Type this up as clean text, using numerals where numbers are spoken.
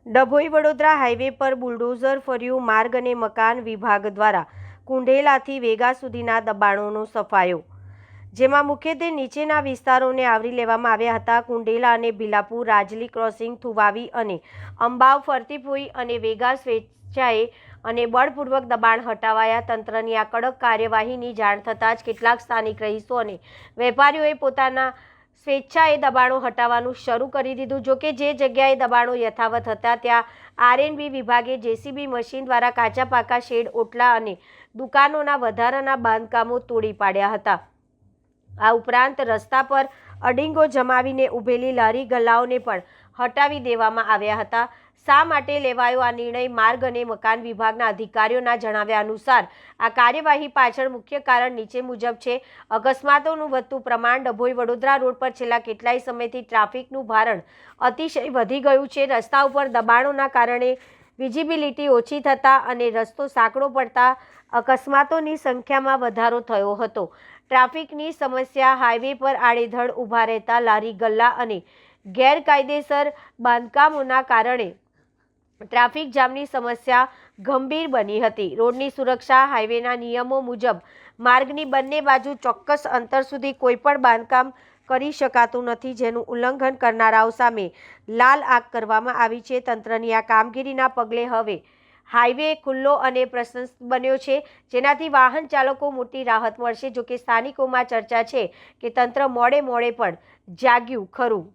Dabhoi Vadodara highway પર bulldozer ફર્યું। માર્ગ અને મકાન વિભાગ દ્વારા કુંઢેલાથી વેગા સુધીના દબાણોનો સફાયો, જેમાં મુખ્યત્વે નીચેના વિસ્તારોને આવરી લેવામાં આવ્યા હતા। કુંઢેલા અને ભીલાપુર, રાજલી ક્રોસિંગ, થુવાવી અને અંબાવ, ફરતીપોઈ અને વેગા સ્વેચ્છાએ અને બળપૂર્વક દબાણ હટાવાયા। તંત્રની આ કડક કાર્યવાહીની જાણ થતાં જ કેટલાક સ્થાનિક રહીશો અને વેપારીઓએ પોતાના સ્વેચ્છાએ દબાણો હટાવવાનું શરૂ કરી દીધું। જોકે જે જગ્યાએ દબાણો યથાવત હતા ત્યાં આરએનબી વિભાગે જેસીબી મશીન દ્વારા કાચા પાકા શેડ, ઓટલા અને દુકાનોના વધારાના બાંધકામો તોડી પાડ્યા હતા। આ ઉપરાંત રસ્તા પર અડીંગો જમાવીને ઊભેલી લારી ગલ્લાઓને પણ હટાવી દેવામાં આવ્યા હતા। શા માટે લેવાયો આ નિર્ણય? માર્ગ અને મકાન વિભાગના અધિકારીઓના જણાવ્યા અનુસાર આ કાર્યવાહી પાછળ મુખ્ય કારણ નીચે મુજબ છે। અકસ્માતોનું વધતું પ્રમાણ। ડભોઈ વડોદરા રોડ પર છેલ્લા કેટલાય સમયથી ટ્રાફિકનું ભારણ અતિશય વધી ગયું છે। રસ્તા ઉપર દબાણોના કારણે વિઝિબિલિટી ઓછી થતાં અને રસ્તો સાંકડો પડતા અકસ્માતોની સંખ્યામાં વધારો થયો હતો। ટ્રાફિકની સમસ્યા, હાઈવે પર આડેધડ ઊભા રહેતા લારી ગલ્લા અને ગેરકાયદેસર બાંધકામોના કારણે ટ્રાફિક જામની સમસ્યા ગંભીર બની હતી। રોડની સુરક્ષા, હાઈવેના નિયમો મુજબ માર્ગની બંને બાજુ ચોક્કસ અંતર સુધી કોઈપણ બાંધકામ કરી શકાતું નથી, જેનું ઉલ્લંઘન કરનારાઓ સામે લાલ આંખ કરવામાં આવી છે। તંત્રની આ કામગીરીના પગલે હવે હાઈવે ખુલ્લો અને પ્રશસ્ત બન્યો છે, જેનાથી વાહન ચાલકો મોટી રાહત મળશે। જોકે સ્થાનિકોમાં ચર્ચા છે કે તંત્ર મોડે પણ જાગ્યું ખરું।